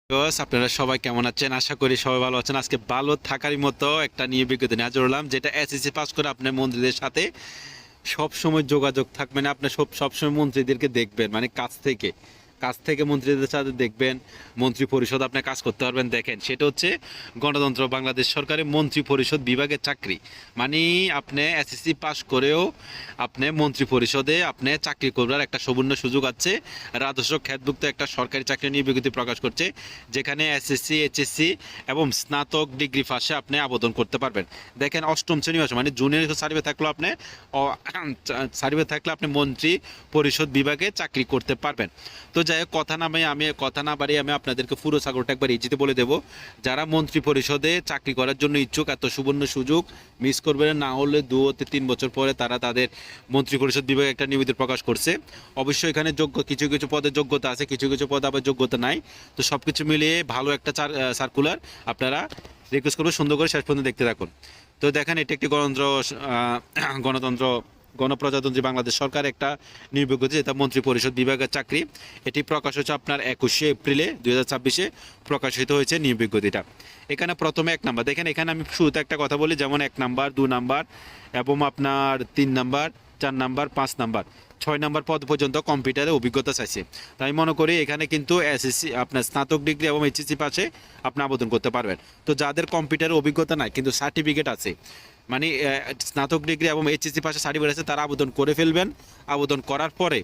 বস, আপনারা সবাই কেমন আছেন? আশা করি সবাই ভালো আছেন। আজকে ভালো থাকারই মতো একটা নিয়ে বিজ্ঞপ্তি নিয়ে হাজির হলাম, যেটা এসএসসি পাস করে আপনার মন্ত্রীদের সাথে সব সময় যোগাযোগ থাকবে না। আপনি সবসময় মন্ত্রীদেরকে দেখবেন, মানে কাছ থেকে মন্ত্রীদের সাথে দেখবেন। মন্ত্রী পরিষদ আপনি কাজ করতে পারবেন। দেখেন, সেটা হচ্ছে গণতন্ত্র বাংলাদেশ সরকারের মন্ত্রী পরিষদ বিভাগের চাকরি। মানে আপনি এসএসসি পাস করেও আপনি মন্ত্রী পরিষদে আপনি চাকরি করবার একটা সুবর্ণ সুযোগ আছে। রাজস্ব খ্যাতভুক্ত একটা সরকারি চাকরি নিয়ে বিজ্ঞপ্তি প্রকাশ করছে, যেখানে এসএসসি, এইচএসসি এবং স্নাতক ডিগ্রি পাশে আপনি আবেদন করতে পারবেন। দেখেন, অষ্টম শ্রেণী পাশে মানে জুনিয়র সার্ভে থাকলেও আপনি সার্ভে থাকলে আপনি মন্ত্রী পরিষদ বিভাগে চাকরি করতে পারবেন। তো যাই হোক, কথা না বাড়িয়ে আমি আপনাদেরকে পুরো সাগরটা একবার ইজিতে বলে দেব। যারা মন্ত্রী পরিষদে চাকরি করার জন্য ইচ্ছুক, এত সুবর্ণ সুযোগ মিস করবেন না। হলে 2 থেকে 3 বছর পরে তারা তাদের মন্ত্রী পরিষদ বিভাগে একটা নিবেদন প্রকাশ করছে। অবশ্যই এখানে কিছু কিছু পদে যোগ্যতা আছে, কিছু কিছু পদে আবার যোগ্যতা নাই। তো সব কিছু মিলিয়ে ভালো একটা সার্কুলার। আপনারা রিকোয়েস্ট করবো সুন্দর করে শেষ পর্যন্ত দেখতে থাকুন। তো দেখেন, এটি একটি গণতন্ত্র গণপ্রজাতন্ত্রী বাংলাদেশ সরকার একটা নিয়োগ বিজ্ঞপ্তি, যেটা মন্ত্রী পরিষদ বিভাগের চাকরি। এটি প্রকাশ হচ্ছে আপনার 21শে এপ্রিলে 2026 প্রকাশিত হয়েছে নিয়োগ বিজ্ঞপ্তিটা। এখানে প্রথমে 1 নাম্বার দেখেন। এখানে আমি শুরুতে একটা কথা বলি, যেমন 1 নাম্বার, 2 নাম্বার এবং আপনার 3 নাম্বার, 4 নাম্বার, 5 নাম্বার, 6 নাম্বার পদ পর্যন্ত কম্পিউটারে অভিজ্ঞতা চাইছে। তাই মনে করি এখানে কিন্তু এসএসসি আপনার স্নাতক ডিগ্রি এবং এইচএসসি পাশে আপনি আবেদন করতে পারবেন। তো যাদের কম্পিউটারে অভিজ্ঞতা নাই কিন্তু সার্টিফিকেট আছে, মানে স্নাতক ডিগ্রি এবং এইচএসসি পাশে সার্টিফিকেট আছে, তারা আবেদন করে ফেলবেন। আবেদন করার পরে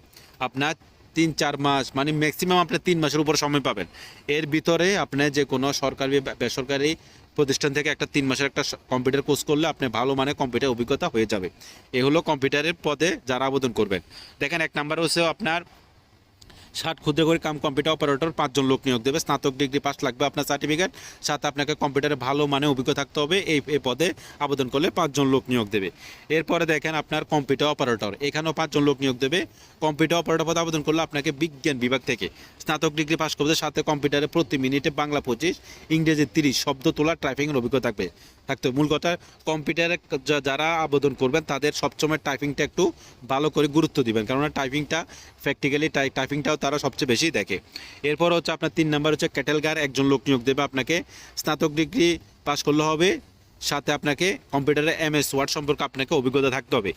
আপনার 3-4 মাস, মানে ম্যাক্সিমাম আপনি 3 মাসের উপর সময় পাবেন। এর ভিতরে আপনি যে কোনো সরকারি বেসরকারি প্রতিষ্ঠান থেকে একটা 3 মাসের একটা কম্পিউটার কোর্স করলে আপনি ভালো মানে কম্পিউটার অভিজ্ঞতা হয়ে যাবে। এ হলো কম্পিউটারের পদে যারা আবেদন করবেন। দেখেন, 1 নাম্বার হচ্ছে আপনার 60 ক্ষুদ্র করে কম্পিউটার অপারেটর 5 জন লোক নিয়োগ দেবে। স্নাতক ডিগ্রি পাস লাগবে আপনার সার্টিফিকেট, সাথে আপনাকে কম্পিউটারে ভালো মানে অভিজ্ঞতা থাকতে হবে। এই পদে আবেদন করলে 5 জন লোক নিয়োগ দেবে। এরপরে দেখেন আপনার কম্পিউটার অপারেটর, এখানেও 5 জন লোক নিয়োগ দেবে। কম্পিউটার অপারেটর পদে আবেদন করলে আপনাকে বিজ্ঞান বিভাগ থেকে স্নাতক ডিগ্রি পাস করবে, সাথে কম্পিউটারে প্রতি মিনিটে বাংলা 25, ইংরেজি 30 শব্দ তোলা টাইপিংয়ের অভিজ্ঞতা থাকতে মূল কথা, কম্পিউটারে যারা আবেদন করবেন তাদের সবসময় টাইপিংটা একটু ভালো করে গুরুত্ব দিবেন, কারণ টাইপিংটা প্র্যাকটিক্যালি টাইপিংটাও তারা সবচেয়ে বেশি দেখে। এরপর হচ্ছে আপনার 3 নাম্বার হচ্ছে ক্যাটেলগার, 1 জন লোক নিয়োগ দেবে। আপনাকে স্নাতক ডিগ্রি পাস করলে হবে, সাথে আপনাকে কম্পিউটারে এমএস ওয়ার্ড সম্পর্কে আপনাকে অভিজ্ঞতা থাকতে হবে।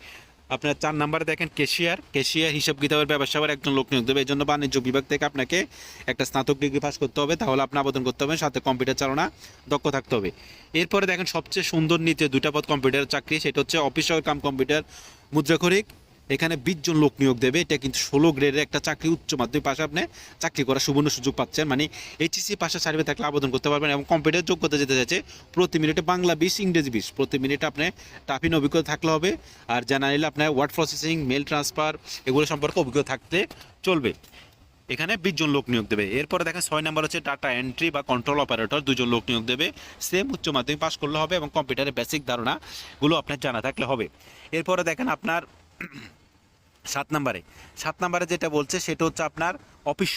আপনার 4 নাম্বারে দেখেন ক্যাশিয়ার হিসাব কিতাবের ব্যবসার 1 জন লোক নিয়োগ দেবে। এই জন্য বাণিজ্য বিভাগ থেকে আপনাকে একটা স্নাতক ডিগ্রি পাস করতে হবে, তাহলে আপনি আবেদন করতে হবে, সাথে কম্পিউটার চালনা দক্ষ থাকতে হবে। এরপরে দেখেন সবচেয়ে সুন্দর নিচে 2টা পদ কম্পিউটার চাকরি, সেটা হচ্ছে অফিস সহকারী কাম কম্পিউটার মুদ্রাক্ষরিক। এখানে 20 জন লোক নিয়োগ দেবে। এটা কিন্তু 16 গ্রেডের একটা চাকরি, উচ্চ মাধ্যমিক পাশে আপনি চাকরি করার সুবর্ণ সুযোগ পাচ্ছেন। মানে এইচএসসি পাশে সার্ভে থাকলে আবেদন করতে পারবেন। এবং কম্পিউটার যোগ্যতা যেতে যাচ্ছে প্রতি মিনিটে বাংলা 20, ইংরেজি 20, প্রতি মিনিটে আপনি টাইপিং অভিজ্ঞতা থাকলে হবে। আর জেনারেলি আপনার ওয়ার্ড প্রসেসিং, মেল ট্রান্সফার এগুলো সম্পর্কে অভিজ্ঞতা থাকতে চলবে। এখানে 20 জন লোক নিয়োগ দেবে। এরপরে দেখেন 6 নাম্বার হচ্ছে ডাটা এন্ট্রি বা কন্ট্রোল অপারেটর, 2 জন লোক নিয়োগ দেবে। সেম উচ্চ মাধ্যমিক পাস করলে হবে এবং কম্পিউটারের বেসিক ধারণাগুলো আপনার জানা থাকলে হবে। এরপরে দেখেন আপনার 7 নাম্বারে যেটা বলছে সেটা হচ্ছে আপনার অফিস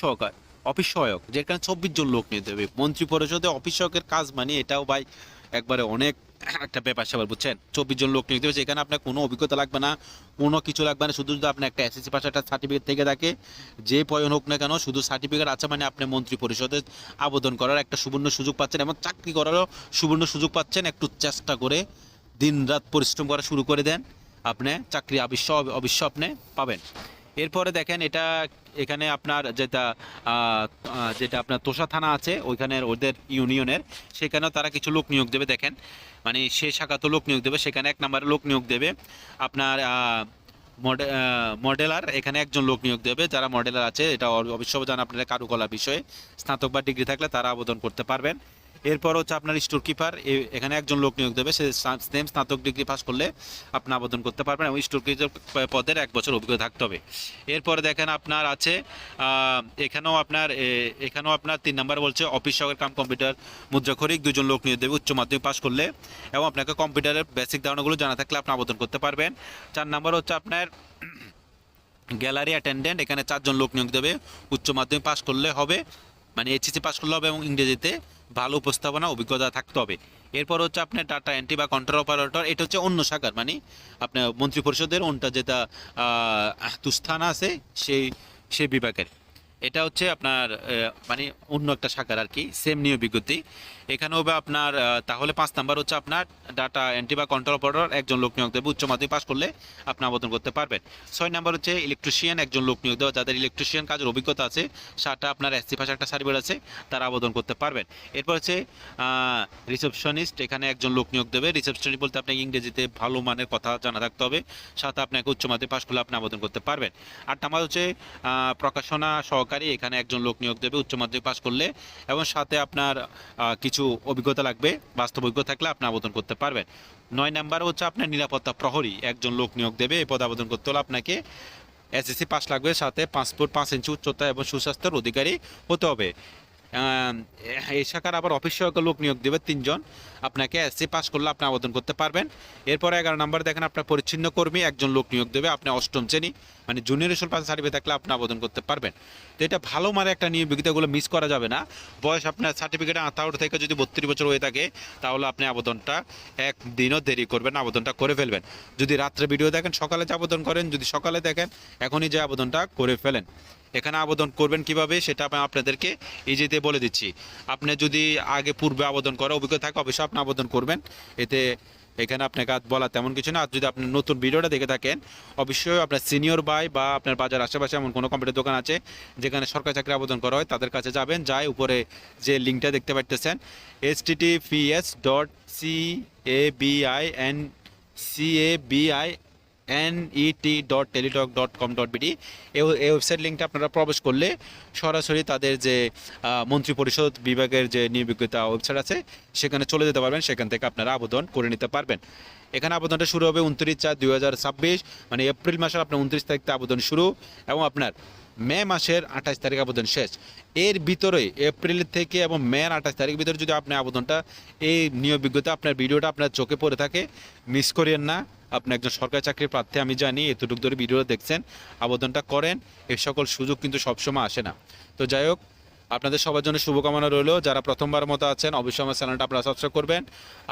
সহায়ক, যেখানে 24 জন লোক নিয়ে দেবে। মন্ত্রী পরিষদে অফিস সহায়কের কাজ মানে এটাও ভাই একবারে অনেক একটা ব্যাপার স্যাপার, বুঝছেন? 24 জন লোক নিয়োগ দেবে, সেখানে আপনার কোনো অভিজ্ঞতা লাগবে না, কোনো কিছু লাগবে না। শুধু যদি আপনার একটা এসএসসি পাশে একটা সার্টিফিকেট থেকে থাকে, যে পয়ন হোক না কেন, শুধু সার্টিফিকেট আছে মানে আপনি মন্ত্রী পরিষদে আবেদন করার একটা সুবর্ণ সুযোগ পাচ্ছেন এবং চাকরি করারও সুবর্ণ সুযোগ পাচ্ছেন। একটু চেষ্টা করে দিন রাত পরিশ্রম করা শুরু করে দেন, আপনি চাকরি অবশ্য আপনি পাবেন। এরপরে দেখেন এখানে আপনার যেটা আপনার তোষা থানা আছে ওইখানের ওদের ইউনিয়নের, সেখানেও তারা কিছু লোক নিয়োগ দেবে। দেখেন, মানে সে শাখাতে লোক নিয়োগ দেবে, সেখানে 1 নম্বরে লোক নিয়োগ দেবে আপনার মডেলার। এখানে 1 জন লোক নিয়োগ দেবে। যারা মডেলার আছে, এটা অবশ্যই জানা আপনারা কারুকলা বিষয়ে স্নাতক বা ডিগ্রি থাকলে তারা আবেদন করতে পারবেন। এরপর হচ্ছে আপনার স্টোর কিপার, এখানে 1 জন লোক নিয়োগ দেবে। সে সেম স্নাতক ডিগ্রি পাস করলে আপনি আবেদন করতে পারবেন এবং স্টোর কিপার পদের 1 বছর অভিজ্ঞতা থাকতে হবে। এরপরে দেখেন আপনার আছে এখানেও আপনার 3 নাম্বার বলছে অফিস সহকারী কাম কম্পিউটার মুদ্রাক্ষরিক, 2 জন লোক নিয়োগ দেবে উচ্চ মাধ্যমিক পাস করলে এবং আপনাকে কম্পিউটারের বেসিক ধারণাগুলো জানা থাকলে আপনি আবেদন করতে পারবেন। 4 নাম্বার হচ্ছে আপনার গ্যালারি অ্যাটেন্ডেন্ট, এখানে 4 জন লোক নিয়োগ দেবে, উচ্চ মাধ্যমিক পাস করলে হবে, মানে এইচএসসি পাস করলে হবে এবং ইংরেজিতে ভালো উপস্থাপনা অভিজ্ঞতা থাকতে হবে। এরপর হচ্ছে আপনার ডাটা এন্ট্রি বা কন্ট্রোল অপারেটর, এটা হচ্ছে অন্য শাখার, মানে আপনার মন্ত্রী পরিষদের যেটা তুস্থানা আছে সেই বিভাগের। এটা হচ্ছে আপনার মানে অন্য একটা শাখার আর কি, সেম নিয়োগ বিজ্ঞপ্তি। এখানে হবে আপনার তাহলে 5 নাম্বার হচ্ছে আপনার ডাটা এন্ট্রি বা কন্ট্রোল অপারেটর একজন লোক নিয়োগ দেবে, উচ্চ মাধ্যমিক পাস করলে আপনি আবেদন করতে পারবেন। 6 নাম্বার হচ্ছে ইলেকট্রিশিয়ান একজন লোক নিয়োগ দেওয়া, যাদের ইলেকট্রিশিয়ান কাজের অভিজ্ঞতা আছে, সাতটা আপনার এসসি পাশে একটা সার্টিফিকেট আছে, তারা আবেদন করতে পারবেন। এরপর হচ্ছে রিসেপশনিস্ট, এখানে একজন লোক নিয়োগ দেবে। রিসেপশনিস্ট বলতে আপনাকে ইংরেজিতে ভালো মানের কথা জানা থাকতে হবে, সাথে আপনাকে উচ্চ মাধ্যমিক পাস করলে আপনি আবেদন করতে পারবেন। 8 নাম্বার হচ্ছে প্রকাশনা সহকারী, এখানে একজন লোক নিয়োগ দেবে উচ্চ মাধ্যমিক পাস করলে, এবং সাথে আপনার কিছু অভিজ্ঞতা লাগবে, বাস্তব অভিজ্ঞতা থাকলে আপনি আবেদন করতে পারবেন। 9 নাম্বার হচ্ছে আপনার নিরাপত্তা প্রহরী, একজন লোক নিয়োগ দেবে। এই পদে আবেদন করতে হলে আপনাকে এসএসসি পাস লাগবে, সাথে 5 ফুট 5 ইঞ্চি উচ্চতা এবং সুস্বাস্থ্যের অধিকারী হতে হবে। আহ, এই শাখার আবার অফিস সহায়ক লোক নিয়োগ দেবে 3 জন, আপনাকে এসসি পাস করলে আপনি আবেদন করতে পারবেন। এরপরে 11 নাম্বার দেখেন আপনার পরিচ্ছন্ন কর্মী একজন লোক নিয়োগ দেবে, আপনি অষ্টম শ্রেণী মানে জুনিয়র স্কুল পাস সার্টিফিকেট থাকলে আপনি আবেদন করতে পারবেন। তো এটা ভালো মানে একটা নিয়োগ বিজ্ঞপ্তিগুলো মিস করা যাবে না। বয়স আপনার সার্টিফিকেটে 18 থেকে যদি 32 বছর হয়ে থাকে তাহলে আপনি আবেদনটা একদিনও দেরি করবেন, আবেদনটা করে ফেলবেন। যদি রাত্রে ভিডিও দেখেন সকালে যে আবেদন করেন, যদি সকালে দেখেন এখনই যে আবেদনটা করে ফেলেন। এখানে আবেদন করবেন কিভাবে সেটা আমি আপনাদেরকে ইজিতে বলে দিচ্ছি। আপনি যদি আগে পূর্বে আবেদন করা অভিজ্ঞতা থাকে অবশ্যই আপনি আবেদন করবেন, এতে এখানে আপনাকে আর বলা তেমন কিছু না। আর যদি আপনি নতুন ভিডিওটা দেখে থাকেন অবশ্যই আপনার সিনিয়র ভাই বা আপনার বাজার আশেপাশে এমন কোনো কম্পিউটার দোকান আছে যেখানে সরকারি চাকরি আবেদন করা হয়, তাদের কাছে যাবেন, যাই উপরে যে লিঙ্কটা দেখতে পাচ্ছেন https://net.telitalk.com.bd, এই ওয়েবসাইট লিঙ্কটা আপনারা প্রবেশ করলে সরাসরি তাদের যে মন্ত্রী পরিষদ বিভাগের যে নিয়োগযোগ্যতা ওয়েবসাইট আছে সেখানে চলে যেতে পারবেন, সেখান থেকে আপনারা আবেদন করে নিতে পারবেন। এখানে আবেদনটা শুরু হবে 29/4/2026, মানে এপ্রিল মাসের আপনার 29 তারিখ থেকে আবেদন শুরু, এবং আপনার মে মাসের 28 তারিখ আবেদন শেষ। এর ভিতরে এপ্রিল থেকে এবং মে 28 তারিখের ভিতরে যদি আপনি আবেদনটা, এই নিয়োগ বিজ্ঞপ্তি আপনার ভিডিওটা আপনার চোখে পড়ে থাকে, মিস করিয়েন না। আপনি একজন সরকারি চাকরির প্রার্থী আমি জানি, এতটুকু ধরে ভিডিও দেখছেন, আবেদনটা করেন। এই সকল সুযোগ কিন্তু সবসময় আসে না। তো যাই হোক, আপনাদের সবার জন্য শুভকামনা রইল। যারা প্রথমবার মতো আছেন অবশ্যই আমার চ্যানেলটা আপনারা সাবস্ক্রাইব করবেন,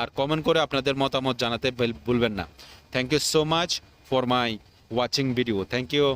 আর কমেন্ট করে আপনাদের মতামত জানাতে ভুলবেন না। Thank you so much for my watching video. Thank you.